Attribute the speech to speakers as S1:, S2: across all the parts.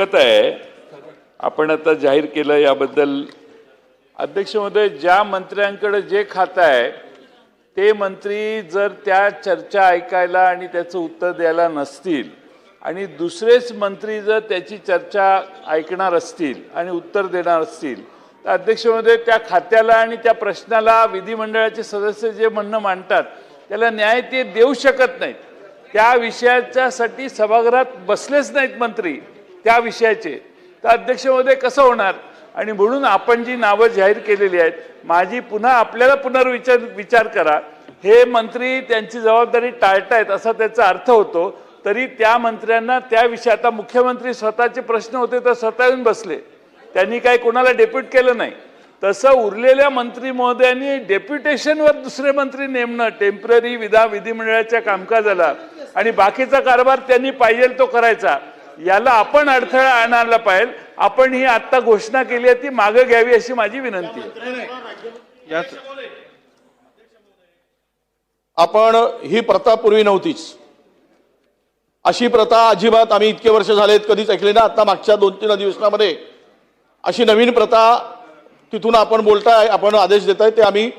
S1: हरकत आहे. आपण आता जाहीर केलं याबद्दल अध्यक्ष महोदय, ज्या मंत्र्यांकडे जे खातं आहे ते मंत्री जर त्या चर्चा ऐकायला आणि त्याचं उत्तर द्यायला नसतील आणि दुसरेच मंत्री जर त्याची चर्चा ऐकणार असतील आणि उत्तर देणार असतील तर अध्यक्ष महोदय, त्या खात्याला आणि त्या प्रश्नाला विधिमंडळाचे सदस्य जे म्हणणं मांडतात त्याला न्याय ते देऊ शकत नाहीत. त्या विषयाच्यासाठी सभागृहात बसलेच नाहीत मंत्री त्या विषयाचे, तर अध्यक्ष महोदय कसं होणार? आणि म्हणून आपण जी नावं जाहीर केलेली आहेत, माझी पुन्हा आपल्याला पुनर्विचार करा. हे मंत्री त्यांची जबाबदारी टाळतायत असा त्याचा अर्थ होतो. तरी त्या मंत्र्यांना त्या विषयात, आता मुख्यमंत्री स्वतःचे प्रश्न होते तर स्वतः येऊन बसले, त्यांनी काही कोणाला डेप्युट केलं नाही. तसं उरलेल्या मंत्री महोदयांनी डेप्युटेशनवर दुसरे मंत्री नेमणं, टेम्पररी विधिमंडळाच्या कामकाजाला, आणि बाकीचा कारभार त्यांनी पाहिजे तो करायचा, याला आपण अडथळा आणायला पाहिजे. आपण ही आता घोषणा केली आहे ती मागे घ्यावी अशी माझी विनंती आहे.
S2: आपण ही प्रथा पूर्वी नव्हतीच. अशी प्रथा अजिबात आम्ही इतके वर्ष झालेत कधीच ऐकली ना. आता मागच्या 2-3 अधिवेशनामध्ये अशी नवीन प्रथा तिथून आपण बोलताय, आपण आदेश देताय ते आम्ही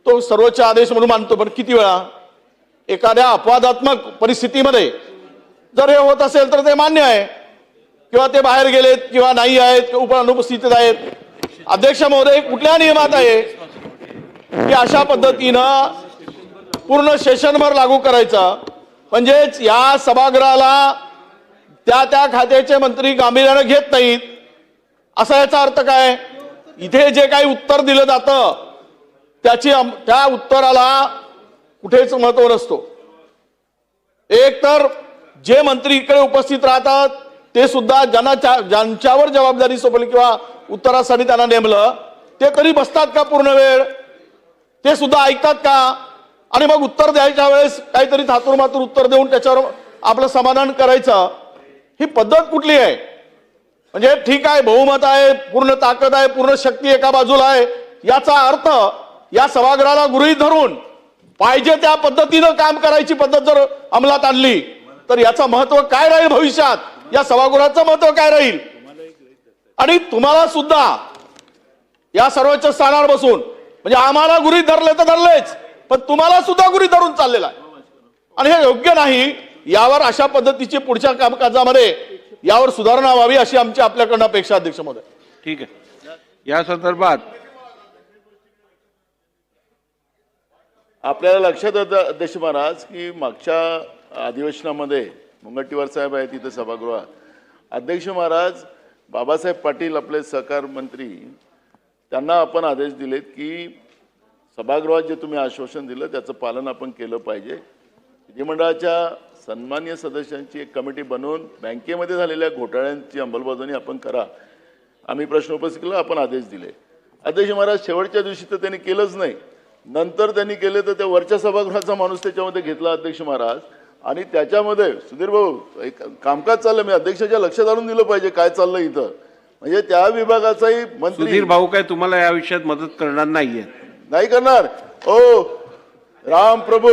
S2: तो सर्वोच्च आदेश म्हणून मानतो. पण किती वेळा एखाद्या अपवादात्मक परिस्थितीमध्ये जर हे होत असेल तर ते मान्य आहे, किंवा ते बाहेर गेलेत किंवा नाही आहेत, अनुपस्थित आहेत. अध्यक्ष महोदय, कुठल्या नियमात आहे की अशा पद्धतीनं पूर्ण सेशनभर लागू करायचं? म्हणजेच या सभागृहाला त्या खात्याचे मंत्री गांभीर्याने घेत नाहीत असा याचा अर्थ काय? इथे जे काही उत्तर दिलं जातं त्या उत्तराला कुठेच महत्व नसतो. एक तर जे मंत्री इकडे उपस्थित राहतात ते सुद्धा ज्यांच्यावर जबाबदारी सोपवली किंवा उत्तरासाठी त्यांना नेमलं ते तरी बसतात का पूर्ण वेळ? ते सुद्धा ऐकतात का? आणि मग उत्तर द्यायच्या वेळेस काहीतरी थातूरमातूर उत्तर देऊन त्याच्यावर आपलं समाधान करायचं, ही पद्धत कुठली आहे? म्हणजे ठीक आहे, बहुमत आहे, पूर्ण ताकद आहे, पूर्ण शक्ती एका बाजूला आहे, याचा अर्थ या सभागृहाला गृहीत धरून पाहिजे त्या पद्धतीनं काम करायची पद्धत जर अंमलात आणली तर याचं महत्व काय राहील भविष्यात? या सभागृहाचं महत्व काय राहील? आणि तुम्हाला सुद्धा या सर्वोच्च स्थानावर बसून, म्हणजे आम्हाला गृहीत धरले तर धरलेच, पण तुम्हाला सुद्धा गृहीत धरून चाललेला आहे आणि हे योग्य नाही. यावर अशा पद्धतीची पुढच्या कामकाजामध्ये यावर सुधारणा व्हावी अशी आमची आपल्याकडनं अपेक्षा. अध्यक्ष महोदय,
S3: ठीक आहे. या संदर्भात
S4: आपल्याला लक्षात येतं अध्यक्ष महाराज की मागच्या अधिवेशनामध्ये मुनगंटीवार साहेब आहेत तिथे सभागृहात, अध्यक्ष महाराज बाबासाहेब पाटील आपले सहकार मंत्री, त्यांना आपण आदेश दिलेत की सभागृहात जे तुम्ही आश्वासन दिलं त्याचं पालन आपण केलं पाहिजे. विधिमंडळाच्या सन्मान्य सदस्यांची एक कमिटी बनवून बँकेमध्ये झालेल्या घोटाळ्यांची अंमलबजावणी आपण करा. आम्ही प्रश्न उपस्थित केला, आपण आदेश दिले. अध्यक्ष महाराज शेवटच्या दिवशी तर त्यांनी केलंच नाही, नंतर त्यांनी केले तर त्या वरच्या सभागृहाचा माणूस त्याच्यामध्ये घेतला अध्यक्ष महाराज, आणि त्याच्यामध्ये सुधीर भाऊ एक कामकाज चाललं, मी अध्यक्षाच्या लक्षात आणून दिलं पाहिजे काय चाललं इथं. म्हणजे त्या विभागाचाही मंत्री
S3: सुधीर भाऊ काय तुम्हाला या विषयात मदत करणार नाहीये?
S4: नाही करणार. ओ राम प्रभू,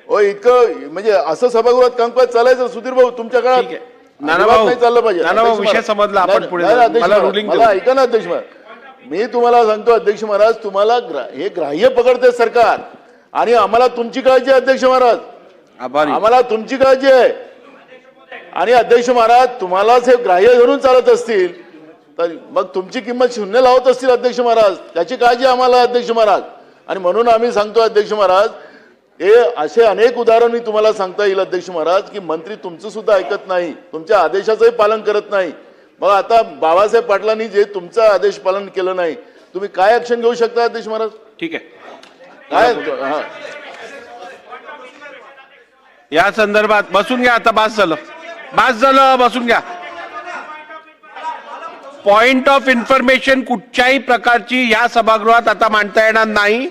S4: ओ इतकं म्हणजे असं सभागृहात कामकाज चालायचं सुधीर भाऊ तुमच्या काळात नाही चाललं पाहिजे.
S3: विषय समजला, आपण पुढे
S4: मला ऐका ना अध्यक्ष महाराज, मी तुम्हाला सांगतो अध्यक्ष महाराज, तुम्हाला हे ग्राह्य पकडते सरकार आणि आम्हाला तुमची काळजी आहे अध्यक्ष महाराज, आम्हाला तुमची काळजी आहे. आणि अध्यक्ष महाराज तुम्हालाच हे ग्राह्य धरून चालत असतील तर मग तुमची किंमत शून्य लावत असतील अध्यक्ष महाराज, त्याची काळजी आम्हाला अध्यक्ष महाराज. आणि म्हणून आम्ही सांगतो अध्यक्ष महाराज, हे असे अनेक उदाहरण मी तुम्हाला सांगता येईल अध्यक्ष महाराज की मंत्री तुमचं सुद्धा ऐकत नाही, तुमच्या आदेशाचंही पालन करत नाही. मग आता बाबासाहेब पाटलांनी जे तुमचा आदेश पालन केलं नाही, तुम्ही काय ऍक्शन घेऊ शकता अध्यक्ष महाराज?
S3: ठीक आहे.
S4: काय
S3: या संदर्भात बसून घ्या. आता बास झालं, बसून घ्या. पॉइंट ऑफ इन्फॉर्मेशन कुठच्याही प्रकारची या सभागृहात आता मांडता येणार नाही.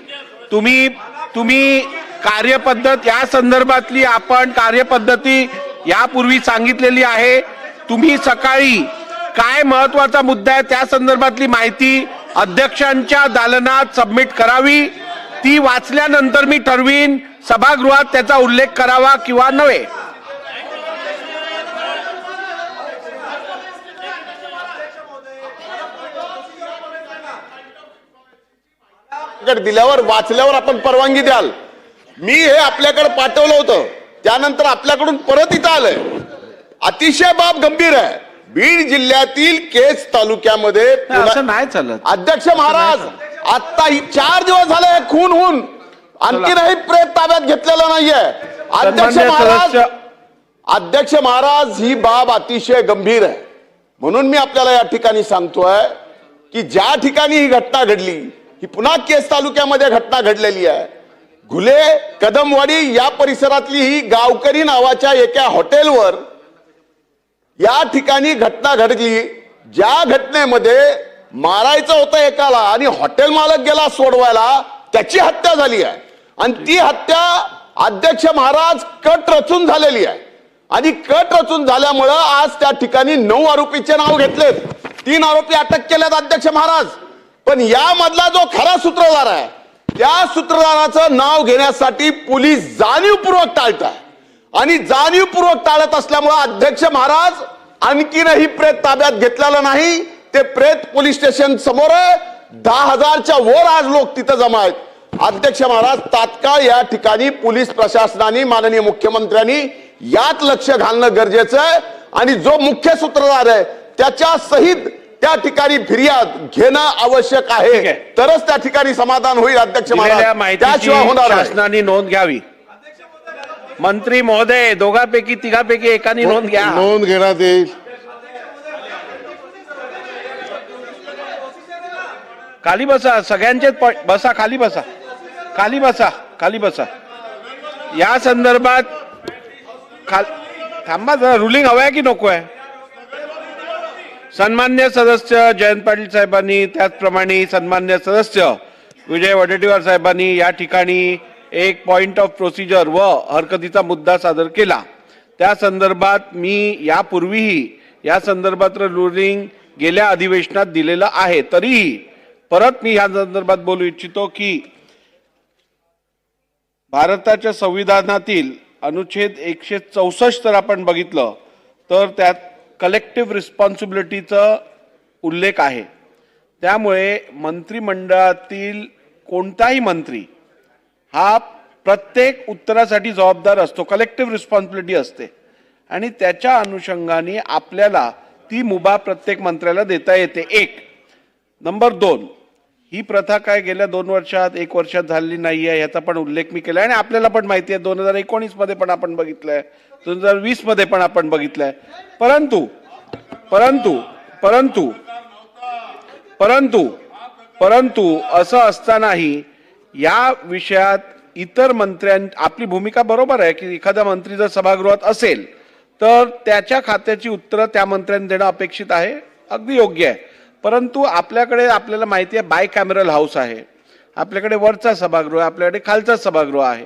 S3: तुम्ही कार्यपद्धत या संदर्भातली आपण कार्यपद्धती यापूर्वी सांगितलेली आहे. तुम्ही सकाळी काय महत्वाचा मुद्दा आहे त्या संदर्भातली माहिती अध्यक्षांच्या दालनात सबमिट करावी. ती वाचल्यानंतर मी ठरवीन सभागृहात त्याचा उल्लेख करावा किंवा नव्हे.
S2: आपल्याकडे दिल्यावर वाचल्यावर आपण परवानगी द्याल. मी हे आपल्याकडे पाठवलं होतं, त्यानंतर आपल्याकडून परत इथं आलंय. अतिशय बाब गंभीर आहे. बीड जिल्ह्यातील केज तालुक्यामध्ये
S3: असं नाही चालत.
S2: अध्यक्ष महाराज, आता 4 दिवस झाले खून होऊन आणखीनही प्रेत ताब्यात घेतलेला नाहीये. अध्यक्ष महाराज, ही बाब अतिशय गंभीर आहे. म्हणून मी आपल्याला या ठिकाणी सांगतोय की ज्या ठिकाणी ही घटना घडली, ही पुन्हा केज तालुक्यामध्ये घटना घडलेली आहे. घुले कदमवाडी या परिसरातली ही गावकरी नावाच्या एका हॉटेलवर या ठिकाणी घटना घडली. ज्या घटनेमध्ये मारायचं होतं एकाला आणि हॉटेल मालक गेला सोडवायला, त्याची हत्या झाली आहे. आणि ती हत्या अध्यक्ष महाराज कट रचून झालेली आहे. आणि कट रचून झाल्यामुळं आज त्या ठिकाणी 9 आरोपीचे नाव घेतलेत. 3 आरोपी अटक केलेत अध्यक्ष महाराज. पण यामधला जो खरा सूत्रधार आहे, त्या सूत्रधाराचं नाव घेण्यासाठी पोलीस जाणीवपूर्वक टाळत आहे. आणि जाणीवपूर्वक टाळत असल्यामुळे अध्यक्ष महाराज आणखीनही प्रेत ताब्यात घेतलेलं नाही. ते प्रेत पोलीस स्टेशन समोर आहे. 10,000च्या वर आज लोक तिथं जमा आहेत. अध्यक्ष महाराज, तात्काळ या ठिकाणी पोलीस प्रशासनाने, माननीय मुख्यमंत्र्यांनी यात लक्ष घालणं गरजेचं आहे. आणि जो मुख्य सूत्रधार आहे त्याच्या सहित त्या ठिकाणी फिर्याद घेणं आवश्यक आहे. तरच त्या ठिकाणी समाधान होईल अध्यक्ष महाराज. त्याशिवाय होणार नाही.
S3: शासनाने नोंद घ्यावी. मंत्री महोदय, दोघांपैकी तिघांपैकी एकाने नोंद घ्या.
S4: नोंद घेण्यात येईल.
S3: खाली बसा, सगळ्यांचेच बसा, खाली बसा, खाली बसा, खाली बसा. या संदर्भात थांबा जरा, रुलिंग हवं आहे की नको आहे? सन्मान्य सदस्य जयंत पाटील साहेबांनी, त्याचप्रमाणे सन्मान्य सदस्य विजय वडेट्टीवार साहेबांनी या ठिकाणी एक पॉइंट ऑफ प्रोसिजर व हरकतीचा मुद्दा सादर केला. त्या संदर्भात मी यापूर्वीही या संदर्भात रुलिंग गेल्या अधिवेशनात दिलेलं आहे. तरीही परत मी या संदर्भात बोलू इच्छितो की भारताच्या संविधानातील अनुच्छेद 164 जर आपण बघितलं तर त्यात कलेक्टिव्ह रिस्पॉन्सिबिलिटीचा उल्लेख आहे. त्यामुळे मंत्रिमंडळातील कोणताही मंत्री हा प्रत्येक उत्तरासाठी जबाबदार असतो. कलेक्टिव्ह रिस्पॉन्सिबिलिटी असते आणि त्याच्या अनुषंगाने आपल्याला ती मुभा प्रत्येक मंत्र्याला देता येते. 1 नंबर 2, ही प्रथा काय गेल्या 2 वर्षात 1 वर्षात झालेली नाही आहे, याचा पण उल्लेख मी केला आणि आपल्याला पण माहिती आहे. 2019 मध्ये पण आपण बघितलंय, 2020 मध्ये पण आपण बघितलंय. परंतु परंतु परंतु परंतु परंतु असं असतानाही या विषयात इतर आपली भूमिका बरोबर आहे की एखादा मंत्री जर सभागृहात असेल तर त्याच्या खात्याची उत्तरं त्या मंत्र्यांनी देणं अपेक्षित आहे, अगदी योग्य आहे. परंतु आपल्याला माहिती आहे बाय कॅमेरल हाऊस आहे, आपल्याकडे वरचा सभागृह आहे, आपल्याकडे खालचा सभागृह आहे.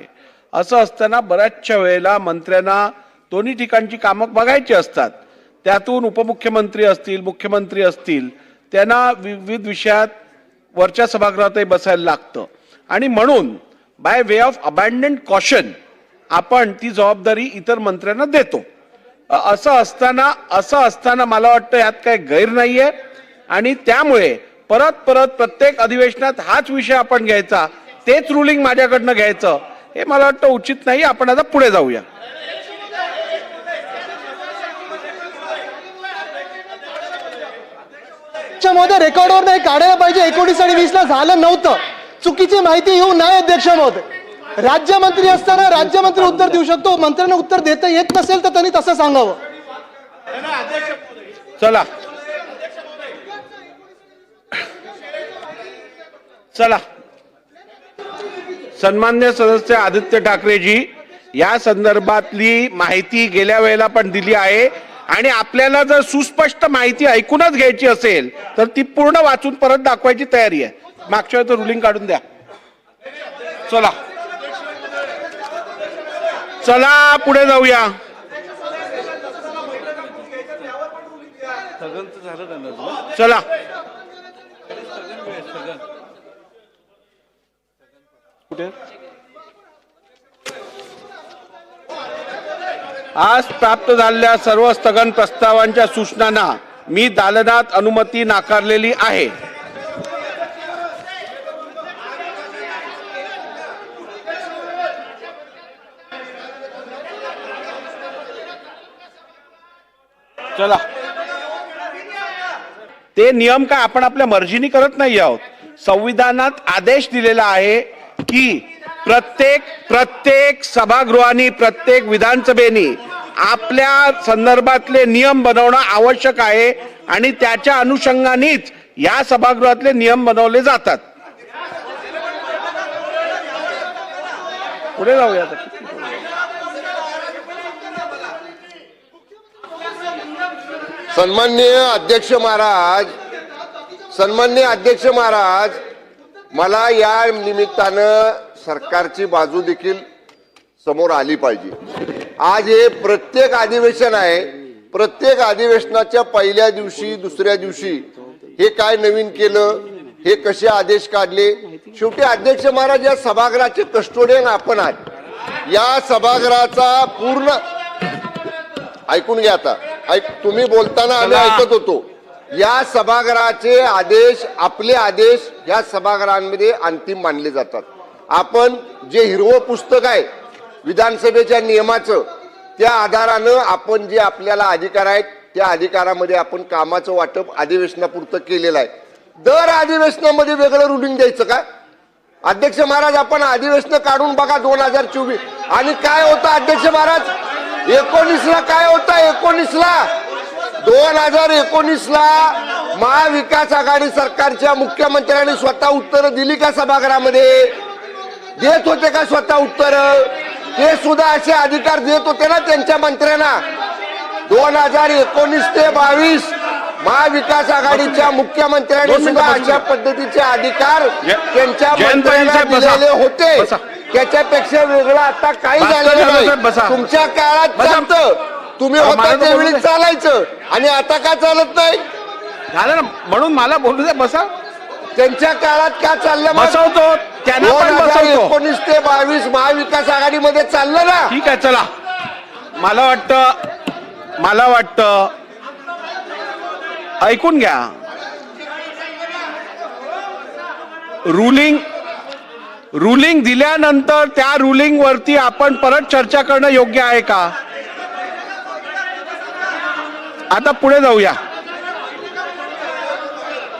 S3: असं असताना बऱ्याचशा वेळेला मंत्र्यांना दोन्ही ठिकाणची कामं बघायची असतात. त्यातून उपमुख्यमंत्री असतील, मुख्यमंत्री असतील, त्यांना विविध विषयात वरच्या सभागृहातही बसायला लागतं. आणि म्हणून बाय वे ऑफ अबॅन्डन्ड कॉशन आपण ती जबाबदारी इतर मंत्र्यांना देतो. असं असताना मला वाटतं यात काही गैर नाहीये. आणि त्यामुळे परत प्रत्येक अधिवेशनात हाच विषय आपण घ्यायचा, तेच रुलिंग माझ्याकडनं घ्यायचं, हे मला वाटतं उचित नाही. आपण आता पुढे जाऊया.
S5: महोदय, रेकॉर्डवर नाही काढायला पाहिजे. 19 आणि 20 ला झालं नव्हतं. चुकीची माहिती येऊ नये अध्यक्ष महोदय. राज्यमंत्री असताना राज्यमंत्री उत्तर देऊ शकतो, मंत्र्यांना उत्तर देता येत नसेल तर त्यांनी तसं सांगावं.
S3: चला चला सन्मान्य सदस्य आदित्य ठाकरेजी, या संदर्भातली माहिती गेल्या वेळेला पण दिली आहे आणि आपल्याला जर सुस्पष्ट माहिती ऐकूनच घ्यायची असेल तर ती पूर्ण वाचून परत दाखवायची तयारी आहे. मागच्या वेळेचं रुलिंग काढून द्या. चला चला पुढे जाऊया. चला कुठे आज प्राप्त झालेल्या सर्व स्थगन प्रस्तावांच्या सूचनांना मी दालनात अनुमती नाकारलेली आहे. चला, ते नियम काय आपण आपल्या मर्जीने करत नाही आहोत. संविधानात आदेश दिलेला आहे की प्रत्येक सभागृहानी, प्रत्येक विधानसभेनी आपल्या संदर्भातले नियम बनवणं आवश्यक आहे आणि त्याच्या अनुषंगानेच या सभागृहातले नियम बनवले जातात. पुढे जाऊया आता.
S6: सन्माननीय अध्यक्ष महाराज, मला या निमित्तानं सरकारची बाजू देखील समोर आली पाहिजे. आज हे प्रत्येक अधिवेशन आहे. प्रत्येक अधिवेशनाच्या पहिल्या दिवशी, दुसऱ्या दिवशी हे काय नवीन केलं, हे कसे आदेश काढले. शेवटी अध्यक्ष महाराज, या सभागृहाचे कस्टोडियन आपण आहात. या सभागृहाचा पूर्ण ऐकून घ्या. आता तुम्ही बोलताना आम्ही ऐकत होतो. या सभागृहाचे आदेश, आपले आदेश या सभागृहांमध्ये अंतिम मानले जातात. आपण जे हिरवं पुस्तक आहे विधानसभेच्या नियमाचं, त्या आधारानं आपण जे आपल्याला अधिकार आहेत त्या अधिकारामध्ये आपण कामाचं वाटप अधिवेशनापुरतं केलेलं आहे. दर अधिवेशनामध्ये वेगळं रुलिंग द्यायचं का? अध्यक्ष महाराज, आपण अधिवेशन काढून बघा 2024 आणि काय होतं अध्यक्ष महाराज. 19ला काय होतं? 2019ला महाविकास आघाडी सरकारच्या मुख्यमंत्र्यांनी स्वतः उत्तरं दिली का सभागृहामध्ये? देत होते का स्वतः उत्तरं? ते सुद्धा असे अधिकार देत होते ना त्यांच्या मंत्र्यांना. 2019 ते 22 महाविकास आघाडीच्या मुख्यमंत्र्यांनी सुद्धा अशा पद्धतीचे अधिकार त्यांच्या मंत्र्यांना दिलेले होते. त्याच्यापेक्षा वेगळं आता काही झालेलं नाही. तुमच्या काळात चालतं, तुम्ही होता त्यावेळी चालायचं आणि आता का चालत नाही?
S3: झालं ना, म्हणून मला बोलू द्या. बसा.
S6: त्यांच्या काळात का चाललं?
S3: बसवतो त्यांना पण बसवतो.
S6: 2019 ते 22 महाविकास आघाडीमध्ये चाललं ना.
S3: ठीक आहे, चला. मला वाटतं ऐकून घ्या. रुलिंग दिल्यानंतर त्या रुलिंग वरती आपण परत चर्चा करणं योग्य आहे का? आता पुढे जाऊया.